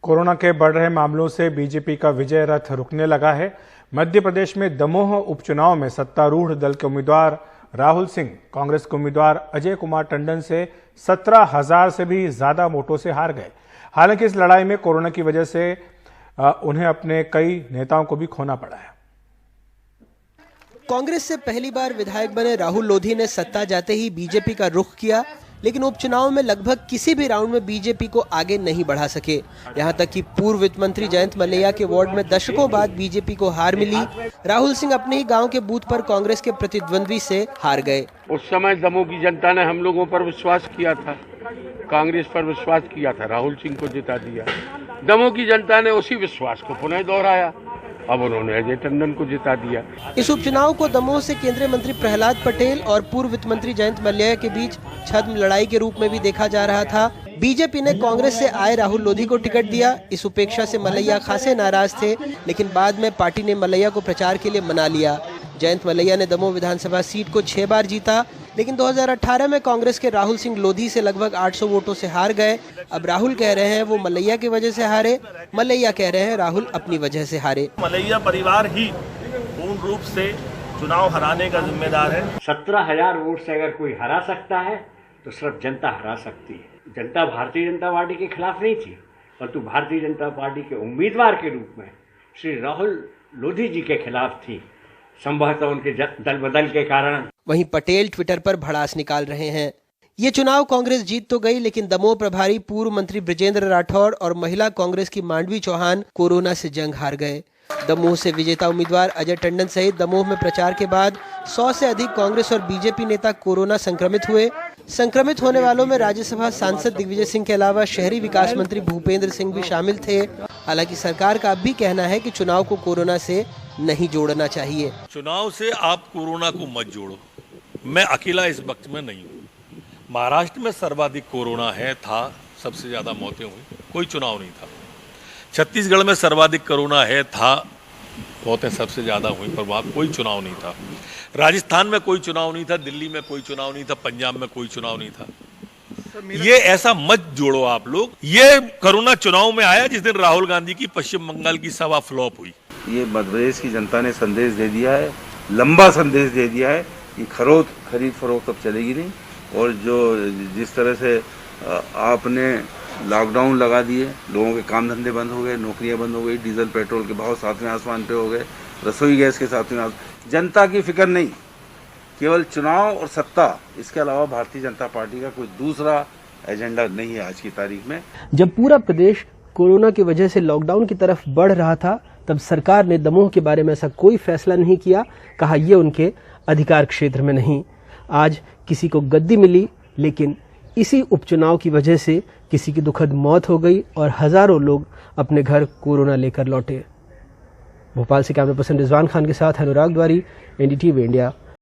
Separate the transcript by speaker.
Speaker 1: Corona के बढ़ रहे मामलों से बीजेपी का विजय रथ रुकने लगा है। मध्य प्रदेश में दमोह उपचुनाव में सत्तारूढ़ दल के उम्मीदवार राहुल सिंह कांग्रेस के उम्मीदवार अजय कुमार टंडन से 17,000 से भी ज्यादा वोटों से हार गए। हालांकि इस लड़ाई में कोरोना की वजह से उन्हें अपने कई नेताओं को भी खोना पड़ा है।
Speaker 2: कांग्रेस से पहली बार विधायक बने राहुल लोधी ने सत्ता जाते ही बीजेपी का रुख किया, लेकिन उपचुनाव में लगभग किसी भी राउंड में बीजेपी को आगे नहीं बढ़ा सके। यहां तक कि पूर्व वित्त मंत्री जयंत मलैया के वार्ड में दशकों बाद बीजेपी को हार मिली। राहुल सिंह अपने ही गांव के बूथ पर कांग्रेस के प्रतिद्वंद्वी से हार गए।
Speaker 3: उस समय दमोह की जनता ने हम लोगों पर विश्वास किया था, कांग्रेस पर विश्वास किया था, राहुल सिंह को जिता दिया। दमोह की जनता ने उसी विश्वास को पुनः दोहराया, अब उन्होंने अजय टंडन को जिता दिया।
Speaker 2: इस उपचुनाव को दमोह से केंद्रीय मंत्री प्रहलाद पटेल और पूर्व वित्त मंत्री जयंत मलैया के बीच छद्म लड़ाई के रूप में भी देखा जा रहा था। बीजेपी ने कांग्रेस से आए राहुल लोधी को टिकट दिया। इस उपेक्षा से मलैया खासे नाराज थे, लेकिन बाद में पार्टी ने मलैया को प्रचार के लिए मना लिया। जयंत मलैया ने दमोह विधानसभा सीट को 6 बार जीता, लेकिन 2018 में कांग्रेस के राहुल सिंह लोधी से लगभग 800 वोटों से हार गए। अब राहुल कह रहे हैं वो मलैया की वजह से हारे, मलैया कह रहे हैं राहुल अपनी वजह से हारे।
Speaker 4: मलैया परिवार ही पूर्ण रूप से चुनाव हराने का जिम्मेदार है।
Speaker 5: 17,000 वोट से अगर कोई हरा सकता है तो सिर्फ जनता हरा सकती है। जनता भारतीय जनता पार्टी के खिलाफ नहीं थी, परंतु भारतीय जनता पार्टी के उम्मीदवार के रूप में श्री राहुल लोधी जी के खिलाफ थी, संभवतः उनके दल बदल के कारण।
Speaker 2: वहीं पटेल ट्विटर पर भड़ास निकाल रहे हैं। ये चुनाव कांग्रेस जीत तो गई, लेकिन दमोह प्रभारी पूर्व मंत्री ब्रजेंद्र राठौड़ और महिला कांग्रेस की मांडवी चौहान कोरोना से जंग हार गए। दमोह से विजेता उम्मीदवार अजय टंडन सहित दमोह में प्रचार के बाद 100 से अधिक कांग्रेस और बीजेपी नेता कोरोना संक्रमित हुए। संक्रमित होने वालों में राज्यसभा सांसद दिग्विजय सिंह के अलावा शहरी विकास मंत्री भूपेंद्र सिंह भी शामिल थे। हालांकि सरकार का अब भी कहना है कि चुनाव को कोरोना से नहीं जोड़ना चाहिए।
Speaker 4: चुनाव से आप कोरोना को मत जोड़ो। मैं अकेला इस वक्त में नहीं हूँ। महाराष्ट्र में सर्वाधिक कोरोना था, सबसे ज्यादा मौतें हुई, कोई चुनाव नहीं था। छत्तीसगढ़ में सर्वाधिक कोरोना था, मौतें सबसे ज्यादा हुई, पर वहां कोई चुनाव नहीं था। राजस्थान में कोई चुनाव नहीं था, दिल्ली में कोई चुनाव नहीं था, पंजाब में कोई चुनाव नहीं था। ये ऐसा मत जोड़ो आप लोग। ये कोरोना चुनाव में आया जिस दिन राहुल गांधी की पश्चिम बंगाल की सभा फ्लॉप हुई।
Speaker 6: ये मध्य प्रदेश की जनता ने संदेश दे दिया है, लंबा संदेश दे दिया है कि खरीद फरोख्त अब चलेगी नहीं। और जो जिस तरह से आपने लॉकडाउन लगा दिए, लोगों के काम धंधे बंद हो गए, नौकरियां बंद हो गई, डीजल पेट्रोल के भाव सातवें आसमान पे हो गए, रसोई गैस के सातवें आसमान। जनता की फिक्र नहीं, केवल चुनाव और सत्ता, इसके अलावा भारतीय जनता पार्टी का कोई दूसरा एजेंडा नहीं है आज की तारीख में।
Speaker 2: जब पूरा प्रदेश कोरोना की वजह से लॉकडाउन की तरफ बढ़ रहा था, तब सरकार ने दमोह के बारे में ऐसा कोई फैसला नहीं किया। कहा ये उनके अधिकार क्षेत्र में नहीं। आज किसी को गद्दी मिली, लेकिन इसी उपचुनाव की वजह से किसी की दुखद मौत हो गई और हजारों लोग अपने घर कोरोना लेकर लौटे। भोपाल से कैमरा पर्सन रिजवान खान के साथ अनुराग द्वारी, एनडीटीवी इंडिया।